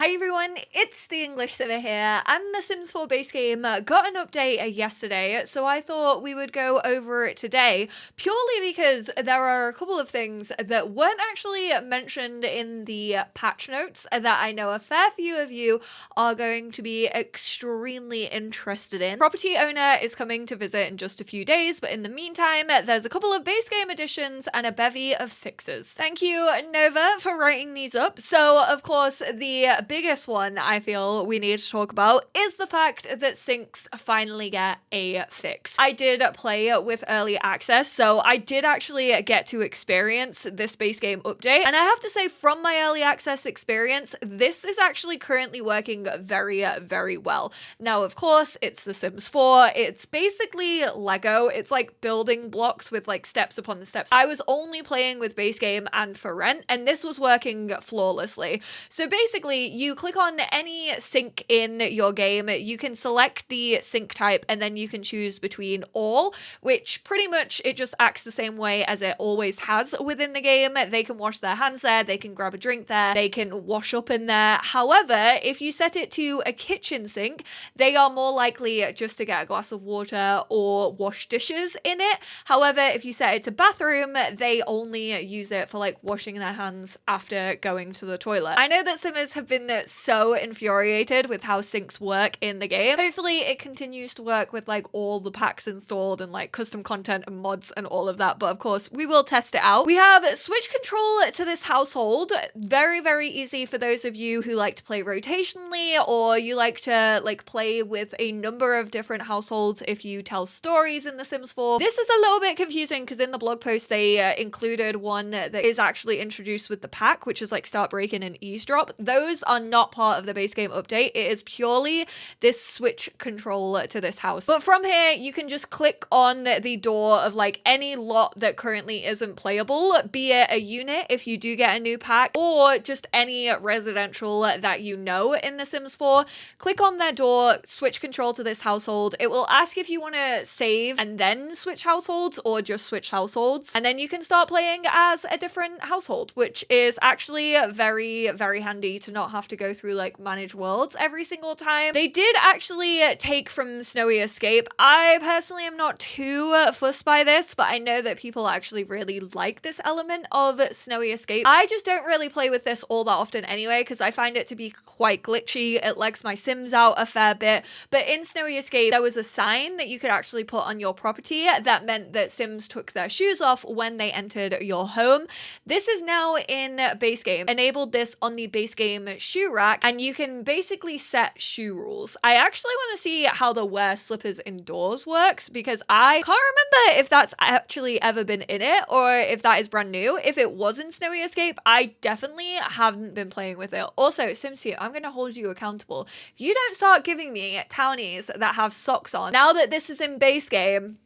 Hi everyone, it's the EnglishSimmer here, and the Sims 4 base game got an update yesterday, so I thought we would go over it today, purely because there are a couple of things that weren't actually mentioned in the patch notes that I know a fair few of you are going to be extremely interested in. Property owner is coming to visit in just a few days, but in the meantime, there's a couple of base game additions and a bevy of fixes. Thank you, Nova, for writing these up. So, of course, the biggest one I feel we need to talk about is the fact that sinks finally get a fix. I did play with early access, so I did actually get to experience this base game update, and I have to say from my early access experience, this is actually currently working very, very well. Now, of course, it's The Sims 4. It's basically Lego. It's like building blocks with like steps upon the steps. I was only playing with base game and for rent, and this was working flawlessly. So basically, you click on any sink in your game, you can select the sink type, and then you can choose between all, which pretty much it just acts the same way as it always has within the game. They can wash their hands there, they can grab a drink there, they can wash up in there. However, if you set it to a kitchen sink, they are more likely just to get a glass of water or wash dishes in it. However, if you set it to bathroom, they only use it for like washing their hands after going to the toilet. I know that Simmers have been so infuriated with how sinks work in the game. Hopefully it continues to work with like all the packs installed and like custom content and mods and all of that, but of course we will test it out. We have switch control to this household. Very, very easy for those of you who like to play rotationally, or you like to like play with a number of different households if you tell stories in The Sims 4. This is a little bit confusing because in the blog post they included one that is actually introduced with the pack, which is like start breaking and eavesdrop. Those are not part of the base game update. It is purely this switch control to this house. But from here, you can just click on the door of like any lot that currently isn't playable, be it a unit if you do get a new pack, or just any residential that you know in The Sims 4. Click on their door, switch control to this household. It will ask if you want to save and then switch households or just switch households. And then you can start playing as a different household, which is actually very, very handy to not have to go through like manage worlds every single time. They did actually take from Snowy Escape. I personally am not too fussed by this, but I know that people actually really like this element of Snowy Escape. I just don't really play with this all that often anyway, because I find it to be quite glitchy. It legs my Sims out a fair bit. But in Snowy Escape, there was a sign that you could actually put on your property that meant that Sims took their shoes off when they entered your home. This is now in base game. Enabled this on the base game shoe rack, and you can basically set shoe rules. I actually want to see how the wear slippers indoors works, because I can't remember if that's actually ever been in it or if that is brand new. If it was in Snowy Escape, I definitely haven't been playing with it. Also, Sims 2, I'm going to hold you accountable. If you don't start giving me townies that have socks on, now that this is in base game,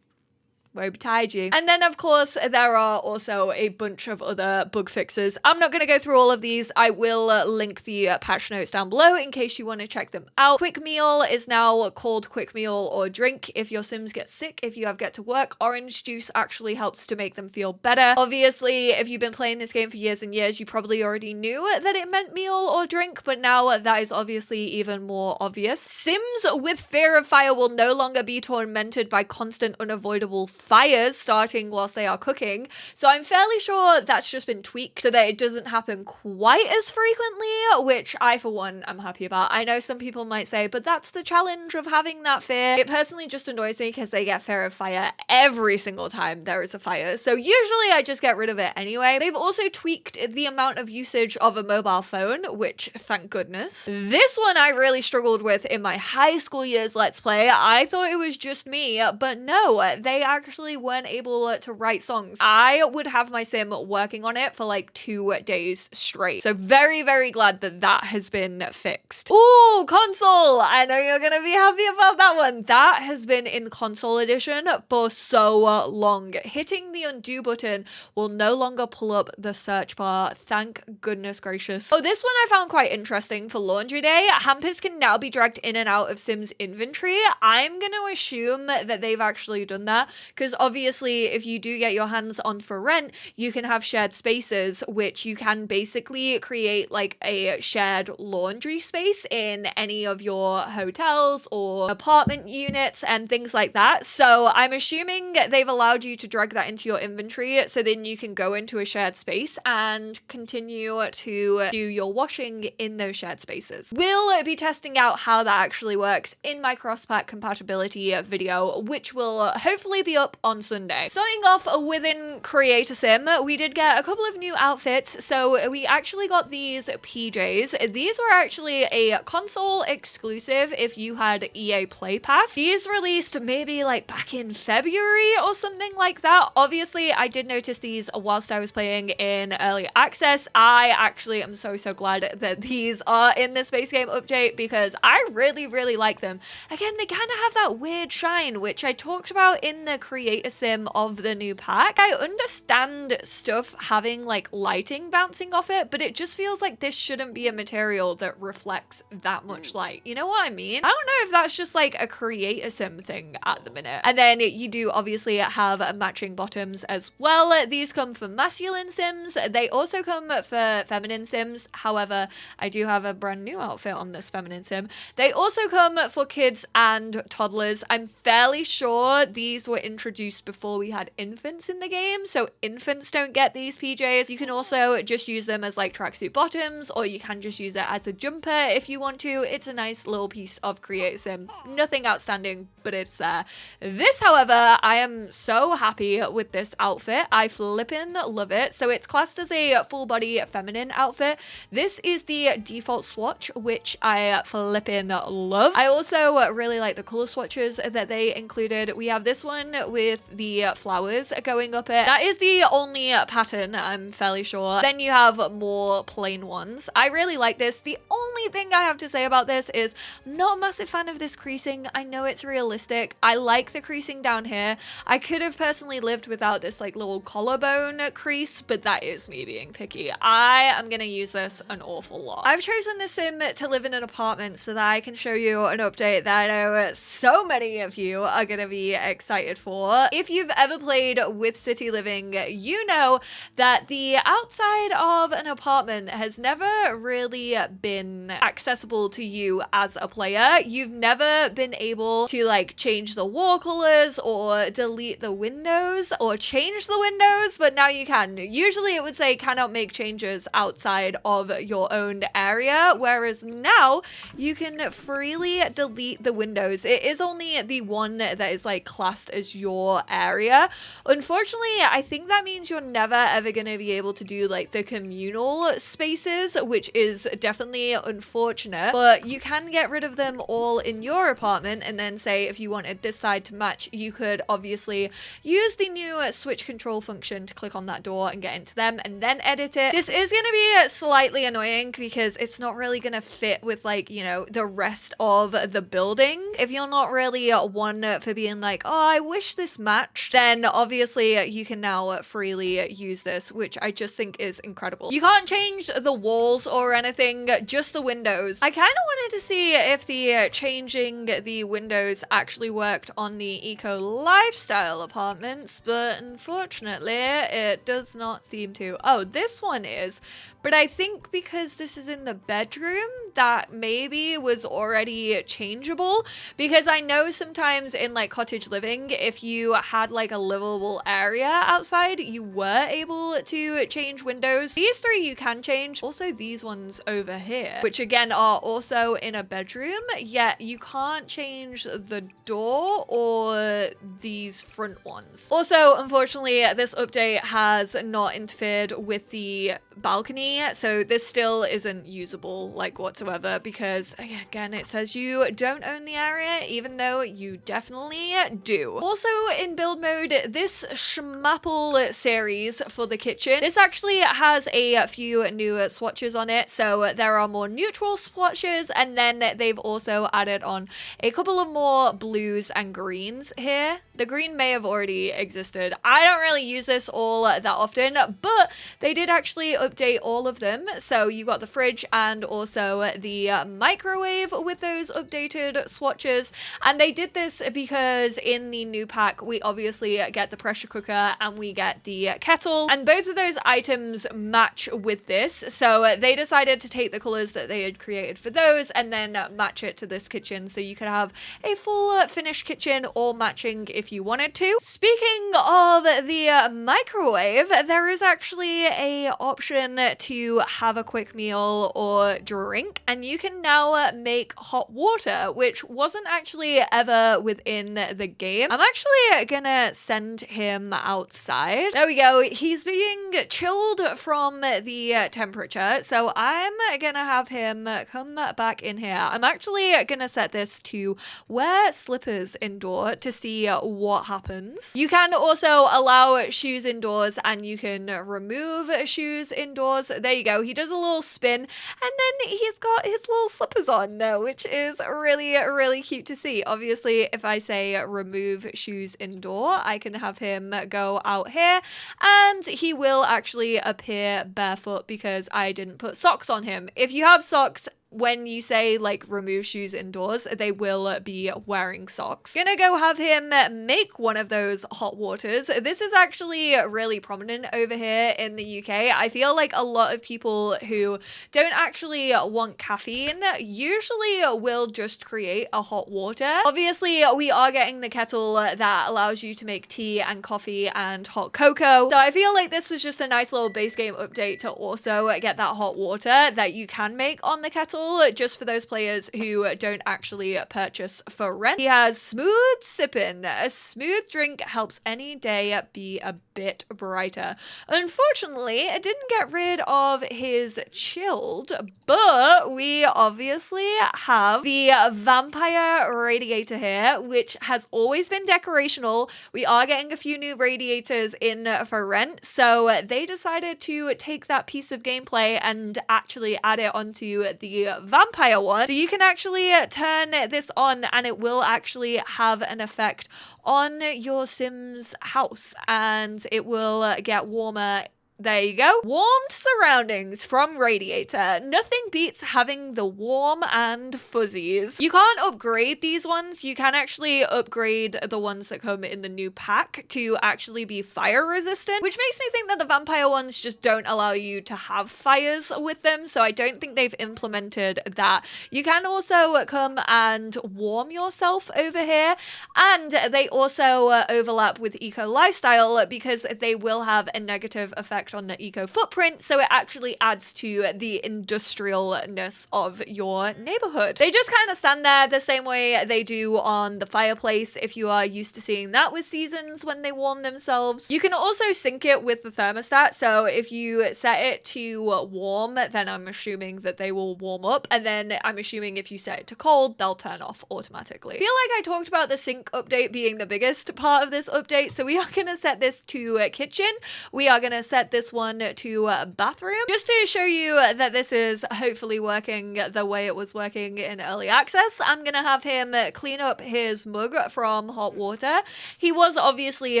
woe betide you. And then of course there are also a bunch of other bug fixes. I'm not going to go through all of these. I will link the patch notes down below in case you want to check them out. Quick meal is now called quick meal or drink if your Sims get sick. If you have get to work, orange juice actually helps to make them feel better. Obviously, if you've been playing this game for years and years, you probably already knew that it meant meal or drink, but now that is obviously even more obvious. Sims with fear of fire will no longer be tormented by constant unavoidable fires starting whilst they are cooking. So I'm fairly sure that's just been tweaked so that it doesn't happen quite as frequently, which I for one am happy about. I know some people might say, but that's the challenge of having that fear. It personally just annoys me because they get fear of fire every single time there is a fire. So usually I just get rid of it anyway. They've also tweaked the amount of usage of a mobile phone, which thank goodness. This one I really struggled with in my high school years Let's Play. I thought it was just me, but no, they actually weren't able to write songs. I would have my sim working on it for like 2 days straight. So very, very glad that that has been fixed. Ooh, console! I know you're gonna be happy about that one. That has been in console edition for so long. Hitting the undo button will no longer pull up the search bar. Thank goodness gracious. Oh, this one I found quite interesting for laundry day. Hampers can now be dragged in and out of Sims inventory. I'm gonna assume that they've actually done that because because obviously if you do get your hands on For Rent, you can have shared spaces, which you can basically create like a shared laundry space in any of your hotels or apartment units and things like that. So I'm assuming they've allowed you to drag that into your inventory, so then you can go into a shared space and continue to do your washing in those shared spaces. We'll be testing out how that actually works in my cross-pack compatibility video, which will hopefully be up on Sunday. Starting off within Creator Sim, we did get a couple of new outfits. So we actually got these PJs. These were actually a console exclusive if you had EA Play Pass. These released maybe like back in February or something like that. Obviously, I did notice these whilst I was playing in early access. I actually am so glad that these are in the Space Game update because I really like them. Again, they kind of have that weird shine, which I talked about in the Creator Sim of the new pack. I understand stuff having like lighting bouncing off it, but it just feels like this shouldn't be a material that reflects that much light. You know what I mean? I don't know if that's just like a Creator Sim thing at the minute. And then you do obviously have matching bottoms as well. These come for masculine Sims. They also come for feminine Sims. However, I do have a brand new outfit on this feminine Sim. They also come for kids and toddlers. I'm fairly sure these were introduced before we had infants in the game, so infants don't get these PJs. You can also just use them as like tracksuit bottoms, or you can just use it as a jumper if you want to. It's a nice little piece of Creator Sim. Nothing outstanding, but it's there. This, however, I am so happy with this outfit. I flippin' love it. So it's classed as a full body feminine outfit. This is the default swatch, which I flippin' love. I also really like the color swatches that they included. We have this one with the flowers going up it. That is the only pattern, I'm fairly sure. Then you have more plain ones. I really like this. The only thing I have to say about this is I'm not a massive fan of this creasing. I know it's realistic. I like the creasing down here. I could have personally lived without this like little collarbone crease, but that is me being picky. I am gonna use this an awful lot. I've chosen this sim to live in an apartment so that I can show you an update that I know so many of you are gonna be excited for. If you've ever played with city living, you know that the outside of an apartment has never really been accessible to you as a player. You've never been able to like change the wall colors or delete the windows or change the windows, but now you can. Usually it would say cannot make changes outside of your own area, whereas now you can freely delete the windows. It is only the one that is like classed as your area. Unfortunately, I think that means you're never ever going to be able to do like the communal spaces, which is definitely unfortunate, but you can get rid of them all in your apartment. And then say if you wanted this side to match, you could obviously use the new switch control function to click on that door and get into them and then edit it. This is going to be slightly annoying because it's not really going to fit with like, you know, the rest of the building. If you're not really one for being like, oh, I wish this matched, then obviously you can now freely use this, which I just think is incredible. You can't change the walls or anything, just the windows. I kind of wanted to see if the changing the windows actually worked on the eco lifestyle apartments, but unfortunately it does not seem to. Oh, this one is, but I think because this is in the bedroom, that maybe was already changeable, because I know sometimes in like cottage living, if you had like a livable area outside, you were able to change windows. These three you can change. Also these ones over here, which again are also in a bedroom, yet you can't change the door or these front ones. Also, unfortunately, this update has not interfered with the balcony, so this still isn't usable like whatsoever, because again it says you don't own the area, even though you definitely do. Also in build mode, this schmapple series for the kitchen, this actually has a few new swatches on it. So there are more neutral swatches, and then they've also added on a couple of more blues and greens here. The green may have already existed. I don't really use this all that often, but they did actually update all of them. So you got the fridge and also the microwave with those updated swatches. And they did this because in the new pack, we obviously get the pressure cooker and we get the kettle. And both of those items match with this. So they decided to take the colors that they had created for those and then match it to this kitchen. So you could have a full finished kitchen or matching if you wanted to. Speaking of the microwave, there is actually a option to have a quick meal or drink, and you can now make hot water, which wasn't actually ever within the game. I'm actually gonna send him outside. There we go. He's being chilled from the temperature, so I'm gonna have him come back in here. I'm actually gonna set this to wear slippers indoor to see what happens. You can also allow shoes indoors and you can remove shoes indoors. There you go. He does a little spin and then he's got his little slippers on though, which is really cute to see. Obviously, if I say remove shoes indoor, I can have him go out here and he will actually appear barefoot because I didn't put socks on him. If you have socks, when you say like remove shoes indoors, they will be wearing socks. Gonna go have him make one of those hot waters. This is actually really prominent over here in the UK. I feel like a lot of people who don't actually want caffeine usually will just create a hot water. Obviously, we are getting the kettle that allows you to make tea and coffee and hot cocoa. So I feel like this was just a nice little base game update to also get that hot water that you can make on the kettle, just for those players who don't actually purchase for rent. He has smooth sipping. A smooth drink helps any day be a bit brighter. Unfortunately, it didn't get rid of his chilled, but we obviously have the vampire radiator here, which has always been decorational. We are getting a few new radiators in for rent, so they decided to take that piece of gameplay and actually add it onto the vampire one. So you can actually turn this on and it will actually have an effect on your Sim's house and it will get warmer. There you go. Warmed surroundings from Radiator. Nothing beats having the warm and fuzzies. You can't upgrade these ones. You can actually upgrade the ones that come in the new pack to actually be fire resistant, which makes me think that the vampire ones just don't allow you to have fires with them. So I don't think they've implemented that. You can also come and warm yourself over here. And they also overlap with Eco Lifestyle because they will have a negative effect on the eco footprint, so it actually adds to the industrialness of your neighborhood. They just kind of stand there the same way they do on the fireplace if you are used to seeing that with seasons when they warm themselves. You can also sync it with the thermostat, so if you set it to warm, then I'm assuming that they will warm up, and then I'm assuming if you set it to cold, they'll turn off automatically. I feel like I talked about the sink update being the biggest part of this update, so we are going to set this to kitchen. We are going to set this one to bathroom, just to show you that this is hopefully working the way it was working in early access. I'm gonna have him clean up his mug from hot water. He was obviously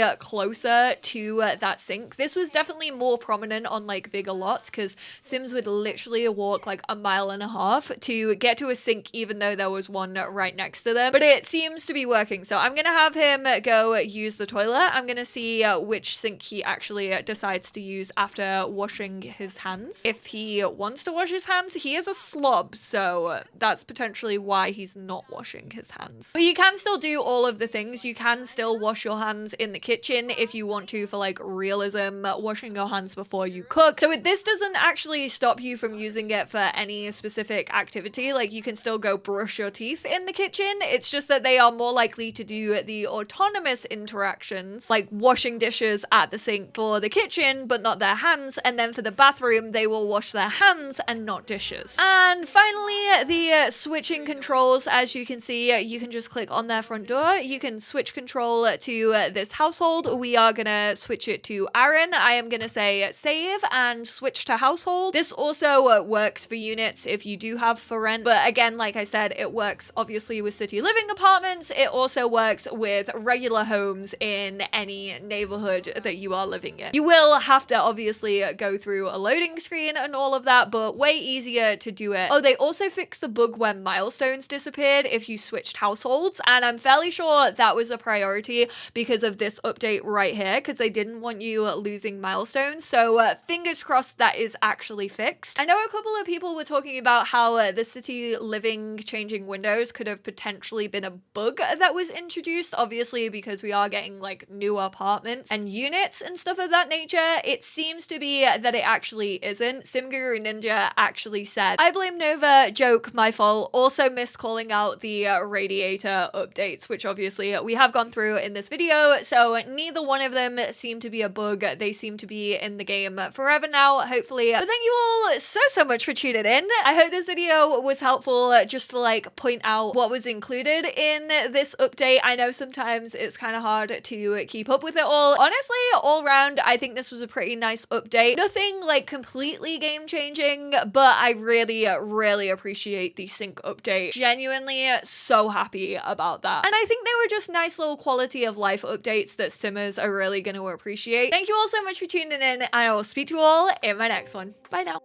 closer to that sink. This was definitely more prominent on like bigger lots because Sims would literally walk like a mile and a half to get to a sink even though there was one right next to them, but it seems to be working. So I'm gonna have him go use the toilet. I'm gonna see which sink he actually decides to use after washing his hands. If he wants to wash his hands, he is a slob, so that's potentially why he's not washing his hands. But you can still do all of the things. You can still wash your hands in the kitchen if you want to for like realism, washing your hands before you cook. So this doesn't actually stop you from using it for any specific activity. Like you can still go brush your teeth in the kitchen. It's just that they are more likely to do the autonomous interactions, like washing dishes at the sink for the kitchen, but not their hands, and then for the bathroom they will wash their hands and not dishes. And finally, the switching controls. As you can see, you can just click on their front door. You can switch control to this household. We are gonna switch it to Aaron. I am gonna say save and switch to household. This also works for units if you do have for rent, but again, like I said, it works obviously with city living apartments. It also works with regular homes in any neighborhood that you are living in. You will have to obviously go through a loading screen and all of that, but way easier to do it. Oh, they also fixed the bug where milestones disappeared if you switched households, and I'm fairly sure that was a priority because of this update right here, because they didn't want you losing milestones. So fingers crossed that is actually fixed. I know a couple of people were talking about how the city living changing windows could have potentially been a bug that was introduced, obviously because we are getting like new apartments and units and stuff of that nature. It seems to be that it actually isn't. SimGuru Ninja actually said, "I blame Nova, joke, my fault. Also missed calling out the radiator updates," which obviously we have gone through in this video. So neither one of them seem to be a bug. They seem to be in the game forever now, hopefully. But thank you all so much for tuning in. I hope this video was helpful just to like point out what was included in this update. I know sometimes it's kind of hard to keep up with it all. Honestly, all around, I think this was a pretty nice update. Nothing like completely game changing, but I really appreciate the sync update. Genuinely so happy about that. And I think they were just nice little quality of life updates that simmers are really going to appreciate. Thank you all so much for tuning in, and I will speak to you all in my next one. Bye now.